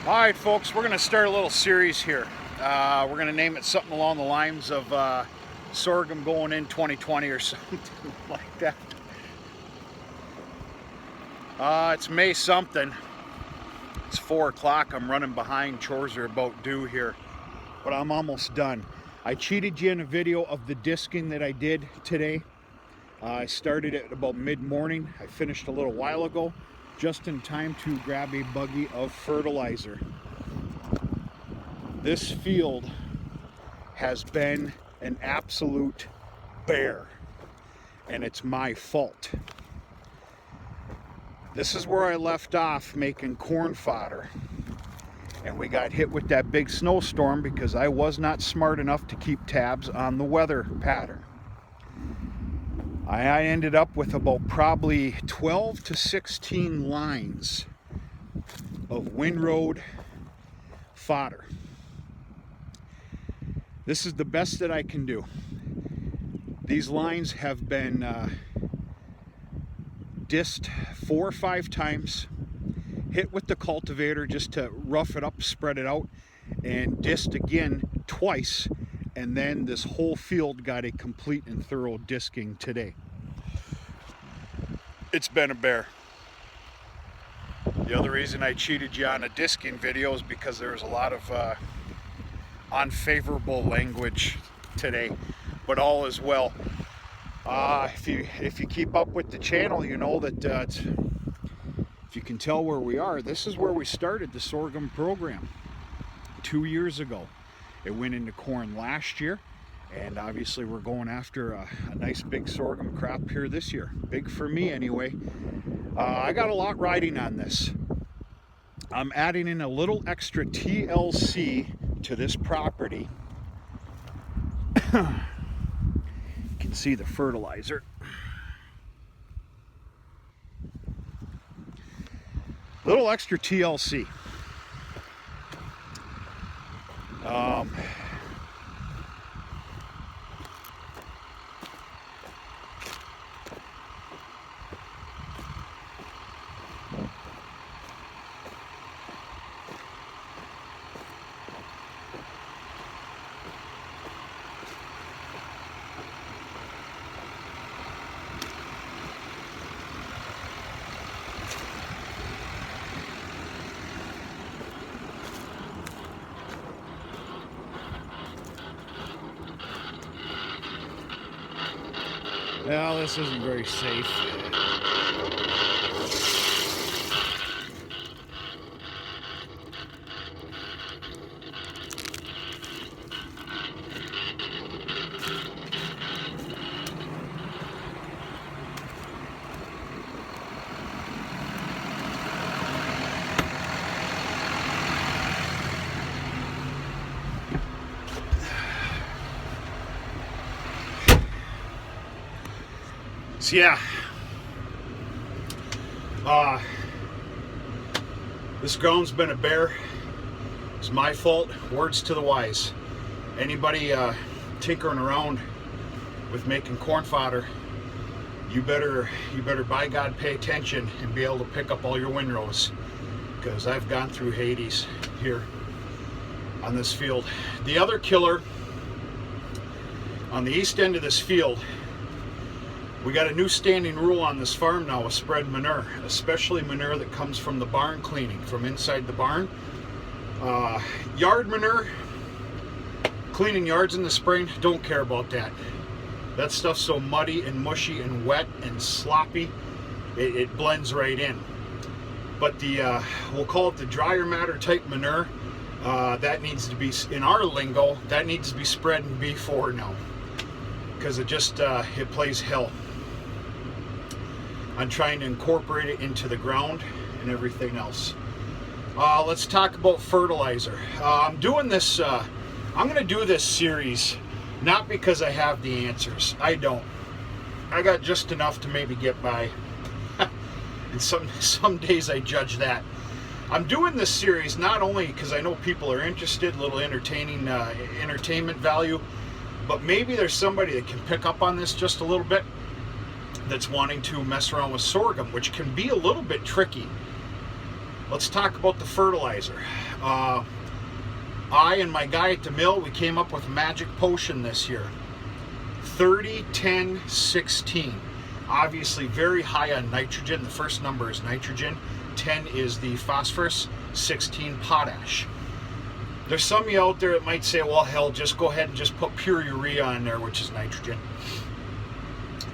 All right, folks, we're going to start a little series here. We're going to name it something along the lines of sorghum going in 2020 or something like that. It's May something. It's 4 o'clock. I'm running behind. Chores are about due here, but I'm almost done. I cheated you in a video of the disking that I did today. I started at about mid-morning. I finished a little while ago, just in time to grab a buggy of fertilizer. This field has been an absolute bear, and it's my fault. This is where I left off making corn fodder, and we got hit with that big snowstorm because I was not smart enough to keep tabs on the weather pattern. I ended up with about probably 12 to 16 lines of windrowed fodder. This is the best that I can do. These lines have been disked 4 or 5 times, hit with the cultivator just to rough it up, spread it out, and disked again twice, and then this whole field got a complete and thorough disking today. It's been a bear. The other reason I cheated you on a disking video is because there was a lot of unfavorable language today, but all is well. If you keep up with the channel, you know that if you can tell where we are, this is where we started the sorghum program 2 years ago. It went into corn last year, and obviously we're going after a nice big sorghum crop here this year. Big for me anyway. I got a lot riding on this. I'm adding in a little extra TLC to this property. You can see the fertilizer. Little extra TLC. Well, this isn't very safe. So yeah, this ground's been a bear. It's my fault. Words to the wise. Anybody tinkering around with making corn fodder, you better by God pay attention and be able to pick up all your windrows, because I've gone through Hades here on this field. The other killer on the east end of this field, we got a new standing rule on this farm now with spread manure, especially manure that comes from the barn cleaning, from inside the barn. Yard manure, cleaning yards in the spring, don't care about that. That stuff's so muddy and mushy and wet and sloppy, it blends right in. But the, we'll call it the drier matter type manure, that needs to be, in our lingo, that needs to be spread in B4 now, because it just, it plays hell. I'm trying to incorporate it into the ground and everything else. Let's talk about fertilizer. I'm doing this, I'm going to do this series not because I have the answers. I don't. I got just enough to maybe get by. And some days I judge that. I'm doing this series not only because I know people are interested, a little entertaining, entertainment value, but maybe there's somebody that can pick up on this just a little bit, that's wanting to mess around with sorghum, which can be a little bit tricky. let's talk about the fertilizer. I and my guy at the mill, we came up with a magic potion this year. 30, 10, 16. Obviously very high on nitrogen. The first number is nitrogen. 10 is the phosphorus. 16 potash. There's some of you out there that might say, well, hell, just go ahead and just put pure urea in there, which is nitrogen.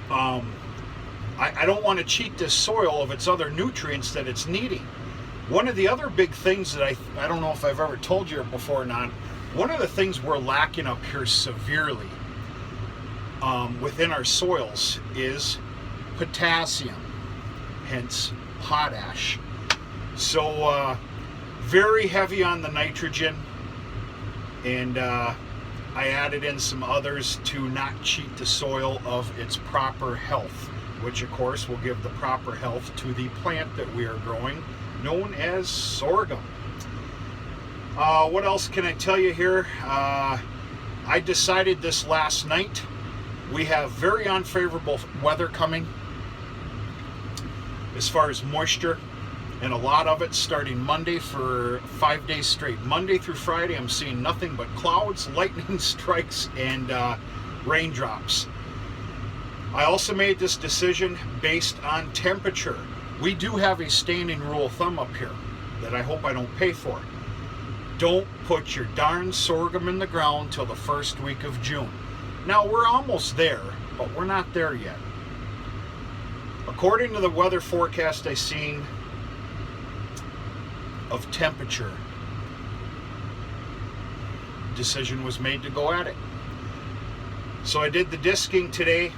I don't want to cheat this soil of its other nutrients that it's needing. One of the other big things that I don't know if I've ever told you before or not, one of the things we're lacking up here severely within our soils is potassium, hence potash. So very heavy on the nitrogen, and I added in some others to not cheat the soil of its proper health, which of course will give the proper health to the plant that we are growing, known as sorghum. What else can I tell you here? I decided this last night. We have very unfavorable weather coming as far as moisture, and a lot of it starting Monday for 5 days straight. Monday through Friday, I'm seeing nothing but clouds, lightning strikes, and raindrops. I also made this decision based on temperature. We do have a standing rule of thumb up here that I hope I don't pay for. Don't put your darn sorghum in the ground till the first week of June. Now, we're almost there, but we're not there yet. According to the weather forecast I seen of temperature, decision was made to go at it. So I did the disking today,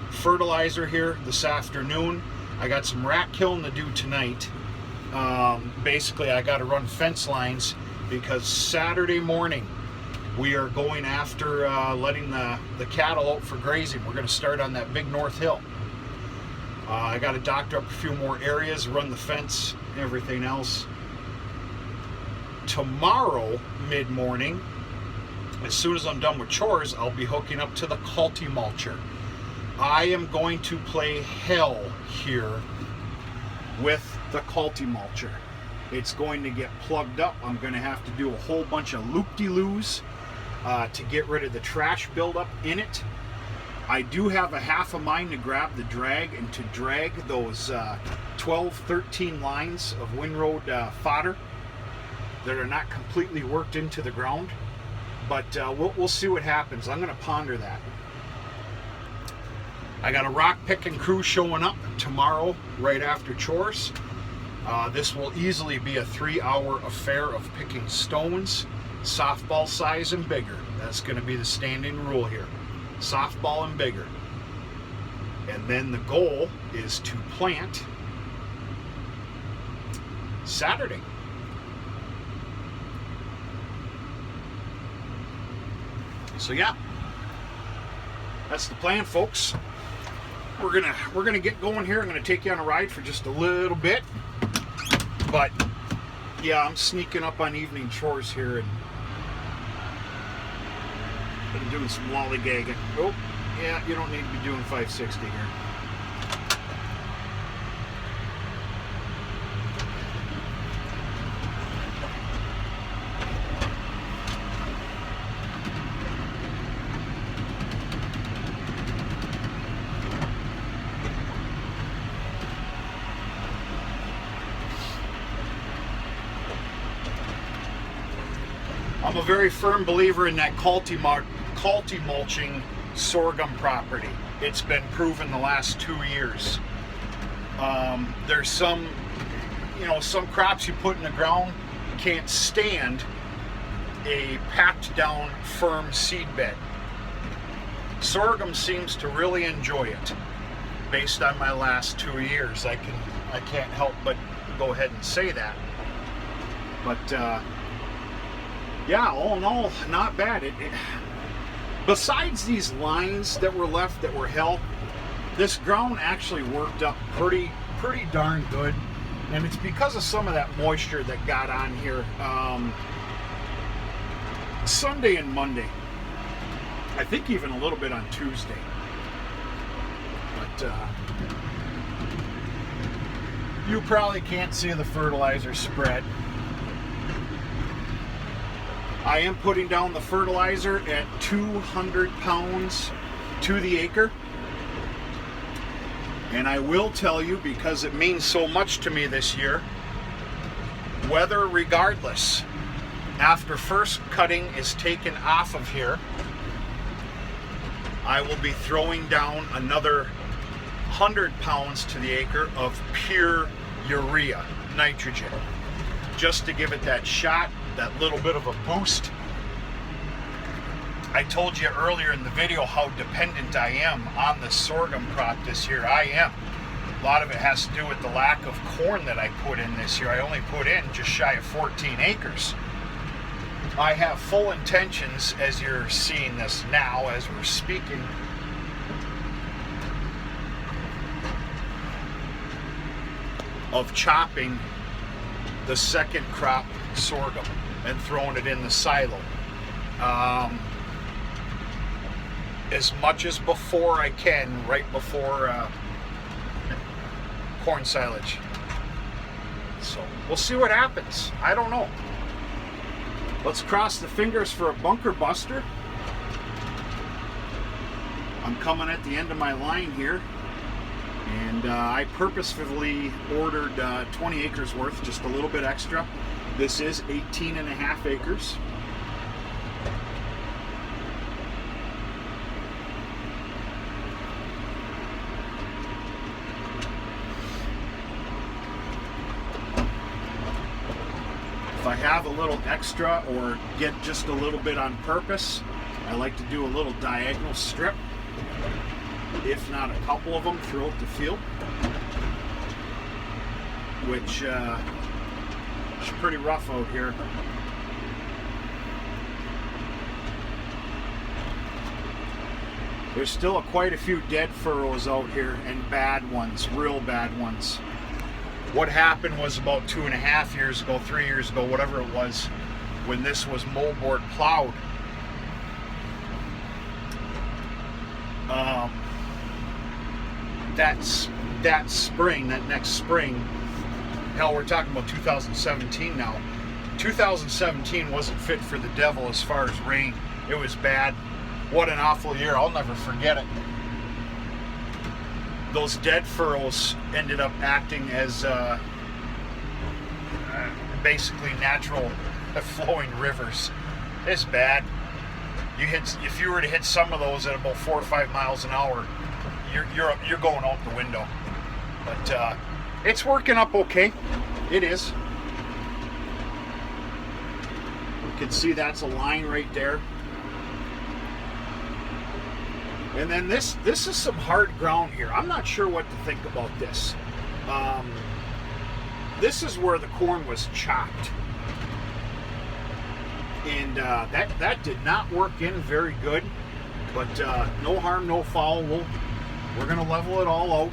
fertilizer here this afternoon. I got some rat killing to do tonight. Basically, I got to run fence lines because Saturday morning we are going after letting the cattle out for grazing. We're going to start on that big north hill. I got to doctor up a few more areas, run the fence, and everything else. Tomorrow, mid-morning, as soon as I'm done with chores, I'll be hooking up to the mulcher. I am going to play hell here with the mulcher. It's going to get plugged up. I'm going to have to do a whole bunch of loop-de-loos to get rid of the trash buildup in it. I do have a half a mind to grab the drag and to drag those 12, 13 lines of windrow fodder that are not completely worked into the ground. But we'll see what happens. I'm going to ponder that. I got a rock picking crew showing up tomorrow right after chores. This will easily be a 3-hour affair of picking stones, softball size and bigger. That's going to be the standing rule here. Softball and bigger. And then the goal is to plant Saturday. So yeah, that's the plan, folks. We're gonna get going here. I'm gonna take you on a ride for just a little bit, but yeah, I'm sneaking up on evening chores here and been doing some lollygagging. Oh, yeah, you don't need to be doing 560 here. I'm a very firm believer in that mulching sorghum property. It's been proven the last 2 years. There's some crops you put in the ground can't stand a packed down firm seed bed. Sorghum seems to really enjoy it. Based on my last 2 years, I can't help but go ahead and say that. But yeah, all in all, not bad. Besides these lines that were left that were held, this ground actually worked up pretty darn good, and it's because of some of that moisture that got on here Sunday and Monday. I think even a little bit on Tuesday. But You probably can't see the fertilizer spread. I am putting down the fertilizer at 200 pounds to the acre. And I will tell you, because it means so much to me this year, weather regardless, after first cutting is taken off of here, I will be throwing down another 100 pounds to the acre of pure urea, nitrogen, just to give it that shot, that little bit of a boost. I told you earlier in the video how dependent I am on the sorghum crop this year. I am. A lot of it has to do with the lack of corn that I put in this year. I only put in just shy of 14 acres. I have full intentions, as you're seeing this now, as we're speaking, of chopping the second crop sorghum and throwing it in the silo. As much as before I can, right before corn silage. So we'll see what happens. I don't know. Let's cross the fingers for a bunker buster. I'm coming at the end of my line here, and I purposefully ordered 20 acres worth, just a little bit extra. This is 18.5 acres. If I have a little extra or get just a little bit on purpose, I like to do a little diagonal strip, if not a couple of them throughout the field, which is pretty rough out here. There's still quite a few dead furrows out here, and bad ones, real bad ones. What happened was about 2.5 years ago, 3 years ago, whatever it was, when this was moldboard plowed, that spring, that next spring, hell, we're talking about 2017 now. 2017 wasn't fit for the devil as far as rain. It was bad. What an awful year. I'll never forget it. Those dead furrows ended up acting as basically natural flowing rivers. It's bad. If you were to hit some of those at about 4 or 5 miles an hour, you're going out the window. But it's working up okay. It is. You can see that's a line right there. And then this is some hard ground here. I'm not sure what to think about this. This is where the corn was chopped. And that did not work in very good. But no harm, no foul. We're going to level it all out.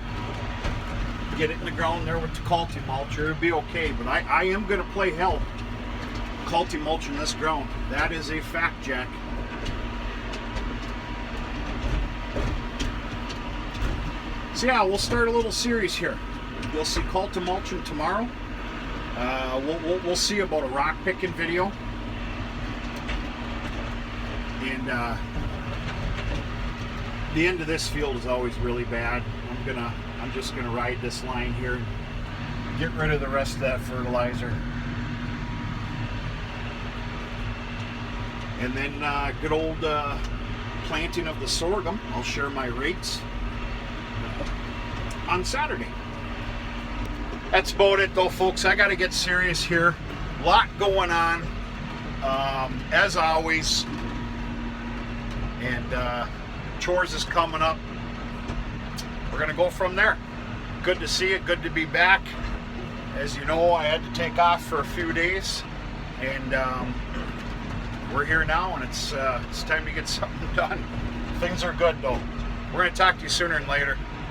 Get it in the ground there with the culti mulcher. It'll be okay. But I am going to play hell culti mulching this ground. That is a fact, Jack. So yeah, we'll start a little series here. You'll see culti mulching tomorrow. We'll see about a rock picking video. And the end of this field is always really bad. I'm just gonna ride this line here and get rid of the rest of that fertilizer. And then good old planting of the sorghum. I'll share my rates on Saturday. That's about it though, folks. I gotta get serious here. A lot going on, as always. And chores is coming up. We're gonna go from there. Good to see you, good to be back. As you know, I had to take off for a few days, and we're here now, and it's time to get something done. Things are good though. We're gonna talk to you sooner than later.